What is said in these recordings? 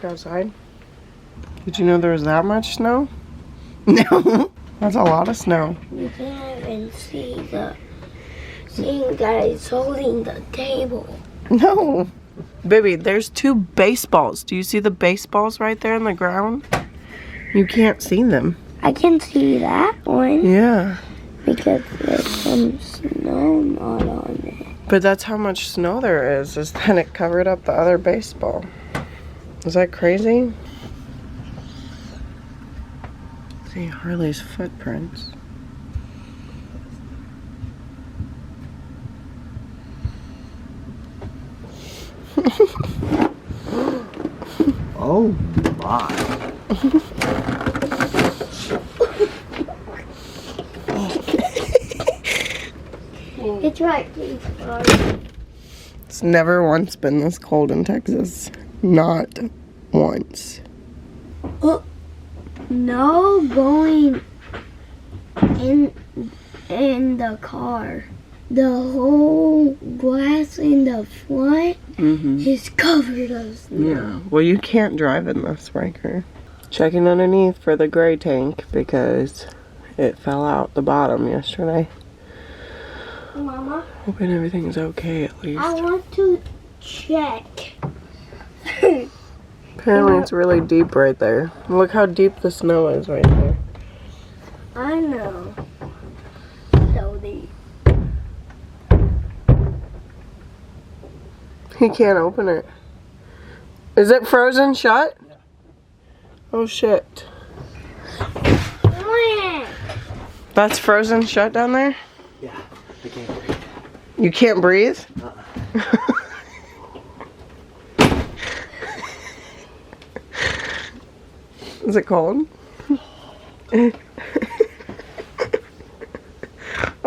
look outside? Did you know there was that much snow? No. That's a lot of snow. You can't even see the thing that is holding the table. No. Baby, there's 2 baseballs. Do you see the baseballs right there on the ground? You can't see them. I can see that one. Yeah. Because there's some snow not on it. But that's how much snow there is that it covered up the other baseball. Is that crazy? See Harley's footprints. Oh my. It's right, please. It's never once been this cold in Texas. Not once. No going in the car. The whole glass in the front is covered of snow. Yeah. Well, you can't drive in this, Riker. Checking underneath for the gray tank because it fell out the bottom yesterday. Mama, Hoping everything's okay at least. I want to check. Apparently it's really deep right there. Look how deep the snow is right there. I know. So deep. He can't open it. Is it frozen shut? Yeah. Oh shit. Wah. That's frozen shut down there? Yeah, I can't breathe. You can't breathe? Is it cold? Oh,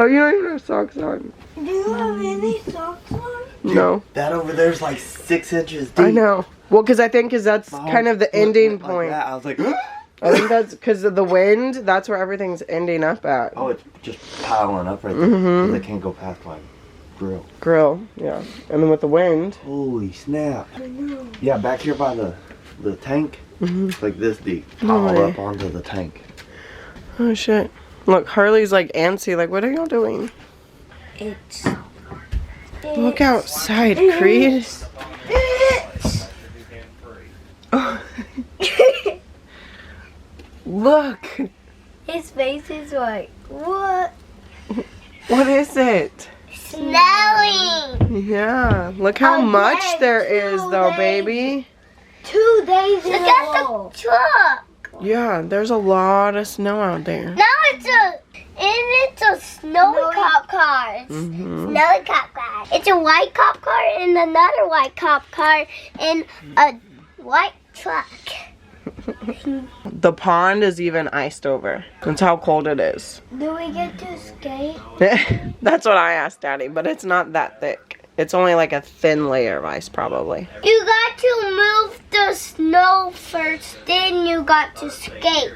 you don't even have socks on. Do you have any socks on? No. That over there's like 6 inches deep. I know. Well, because I think that's kind of the ending Like point. that. I was like, I think that's because of the wind. That's where everything's ending up at. oh, it's just piling up right there. Mhm. 'Cause I can't go past my grill. Grill, yeah. And then with the wind. Holy snap. I know. Yeah, back here by the tank, Mhm. like this deep. No Pile way. up onto the tank. Oh shit. Look, Harley's like antsy. Like, what are y'all doing? It's Look outside, Creed. Look. His face is like, what? What is it? Snowing. Yeah. Look how much there is though, baby. 2 days in a row. Look at the truck. Yeah, there's a lot of snow out there. Now it's a snowy cop car. It's snowy cop car. It's a white cop car and another white cop car and a white truck. The pond is even iced over. That's how cold it is. Do we get to skate? That's what I asked Daddy, but it's not that thick. It's only like a thin layer of ice, probably. You got to move the snow first, then you got to skate.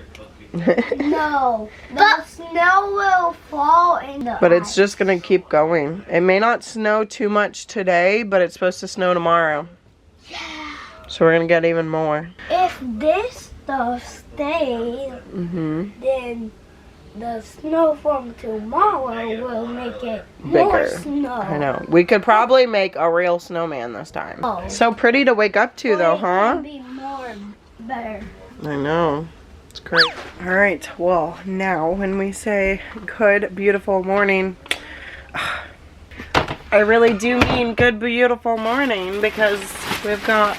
No, the snow will fall in the But it's just gonna keep going. It may not snow too much today, but it's supposed to snow tomorrow. Yeah. So we're gonna get even more. If this stuff stays, then the snow from tomorrow will make it more Bigger. snow. I know. We could probably make a real snowman this time. Oh. So pretty to wake up to though, It huh? can be more better. I know. It's great. All right. Well, now when we say good, beautiful morning, I really do mean good, beautiful morning because we've got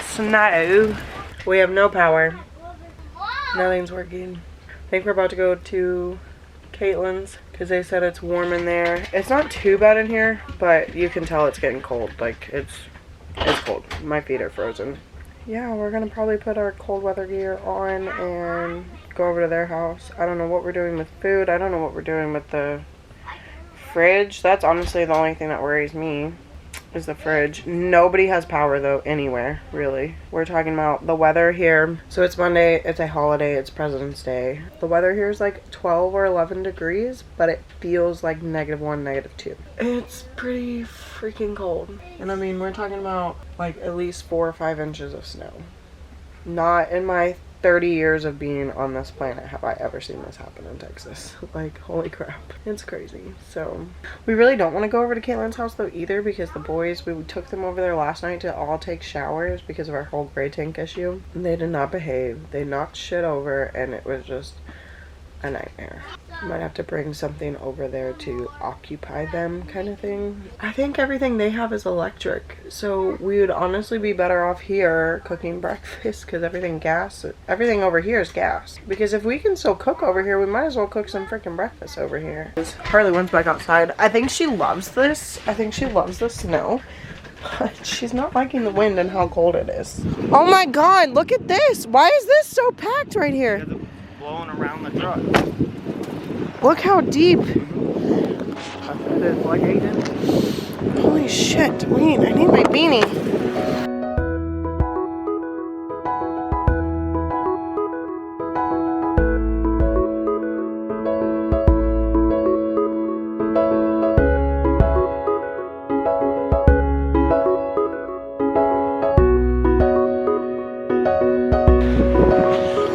snow. We have no power. Nothing's working. I think we're about to go to Caitlin's because they said it's warm in there. It's not too bad in here, but you can tell it's getting cold. Like it's cold. My feet are frozen. Yeah, we're gonna probably put our cold weather gear on and go over to their house. I don't know what we're doing with food. I don't know what we're doing with the fridge. That's honestly the only thing that worries me is the fridge. Nobody has power though anywhere, really. We're talking about the weather here. So it's Monday, it's a holiday, it's President's Day. The weather here is like 12 or 11 degrees, but it feels like -1, -2. It's pretty freaking cold. And I mean, we're talking about like at least 4 or 5 inches of snow. Not in my 30 years of being on this planet have I ever seen this happen in Texas. Like, holy crap. It's crazy. So, we really don't want to go over to Caitlin's house though either, because the boys, we took them over there last night to all take showers because of our whole gray tank issue. And they did not behave. They knocked shit over and it was just a nightmare. Might have to bring something over there to occupy them, kind of thing. I think everything they have is electric, so we would honestly be better off here cooking breakfast, because everything over here is gas. Because if we can still cook over here, we might as well cook some freaking breakfast over here. Harley went back outside. I think she loves this. I think she loves the snow. But she's not liking the wind and how cold it is. Oh my god, look at this! Why is this so packed right here? Blowing around the truck. Look how deep. It's like 8 inches. Holy shit. Wait, I need my beanie.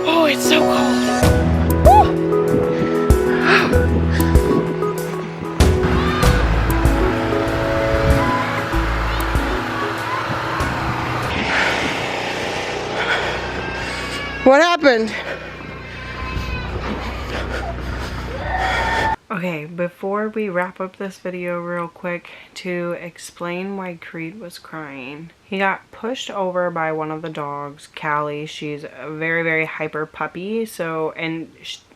Oh, it's so cold. What happened? Okay, before we wrap up this video real quick, to explain why Creed was crying. He got pushed over by one of the dogs, Callie. She's a very, very hyper puppy, so, and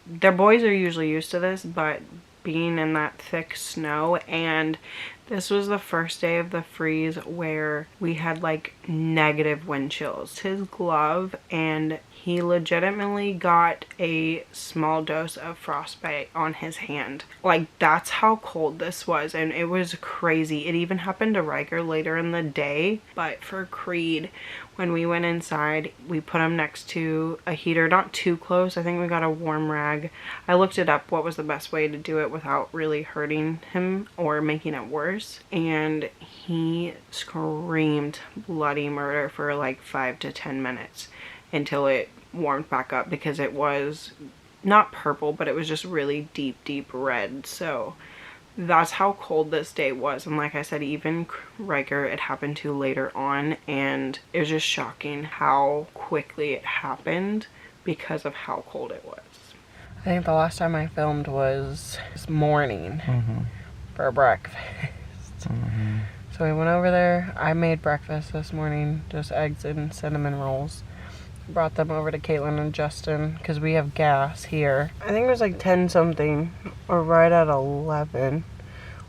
their boys are usually used to this, but being in that thick snow, and this was the first day of the freeze where we had like negative wind chills. His glove, and he legitimately got a small dose of frostbite on his hand. Like, that's how cold this was, and it was crazy. It even happened to Riker later in the day, but for Creed, when we went inside, we put him next to a heater, not too close. I think we got a warm rag. I looked it up, what was the best way to do it without really hurting him or making it worse, and he screamed bloody murder for like 5 to 10 minutes until it warmed back up, because it was not purple, but it was just really deep red. So that's how cold this day was. And like I said, even Riker, it happened to later on, and it was just shocking how quickly it happened because of how cold it was. I think the last time I filmed was this morning for breakfast. So we went over there. I made breakfast this morning, just eggs and cinnamon rolls. Brought them over to Caitlin and Justin because we have gas here. I think it was like 10 something or right at 11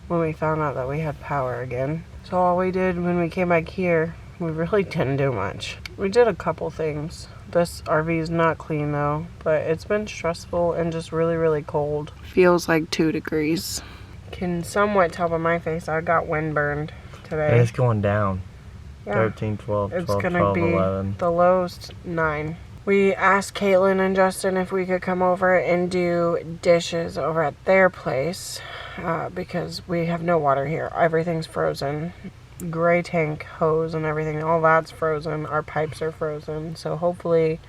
when we found out that we had power again. So all we did when we came back here, we really didn't do much. We did a couple things. This RV is not clean though, but it's been stressful and just really cold. Feels like 2 degrees. Can somewhat tell by my face I got windburned today. And it's going down. Yeah. 13, 12, It's 12, gonna 12, be 11. the lowest 9. We asked Caitlin and Justin if we could come over and do dishes over at their place because we have no water here. Everything's frozen. Gray tank hose and everything, all that's frozen. Our pipes are frozen. So hopefully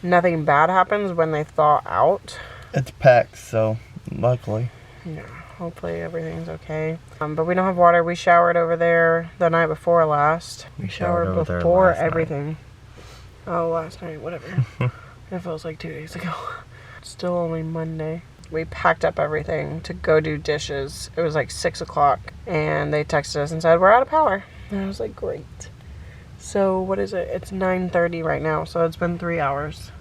nothing bad happens when they thaw out. It's packed, so luckily. Yeah. Hopefully everything's okay. But we don't have water. We showered over there the night before last. We showered before everything. Oh, last night, whatever. It feels like 2 days ago. It's still only Monday. We packed up everything to go do dishes. It was like 6 o'clock and they texted us and said, we're out of power. And I was like, great. So what is it? It's 9:30 right now. So it's been 3 hours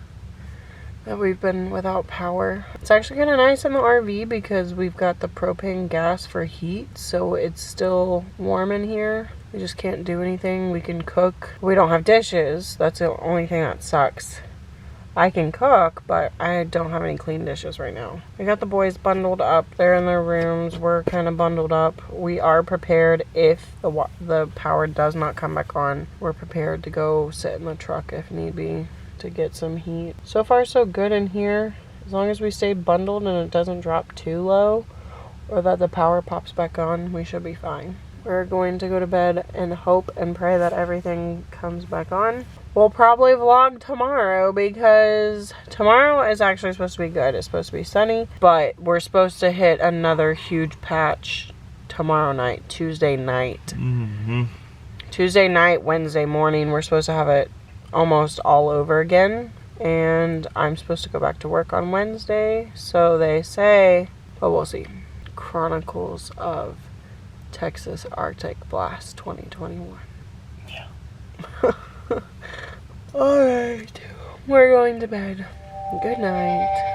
that we've been without power. It's actually kind of nice in the RV because we've got the propane gas for heat, so it's still warm in here. We just can't do anything. We can cook. We don't have dishes. That's the only thing that sucks. I can cook, but I don't have any clean dishes right now. I got the boys bundled up. They're in their rooms. We're kind of bundled up. We are prepared if the power does not come back on. We're prepared to go sit in the truck if need be to get some heat. So far so good in here. As long as we stay bundled and it doesn't drop too low or that the power pops back on, we should be fine. We're going to go to bed and hope and pray that everything comes back on. we'll probably vlog tomorrow because tomorrow is actually supposed to be good. It's supposed to be sunny, but we're supposed to hit another huge patch tomorrow night, Tuesday night. Tuesday night, Wednesday morning, we're supposed to have it almost all over again. And I'm supposed to go back to work on Wednesday, so they say, but we'll see. Chronicles of Texas Arctic Blast 2021. Yeah. Alright, we're going to bed. Good night.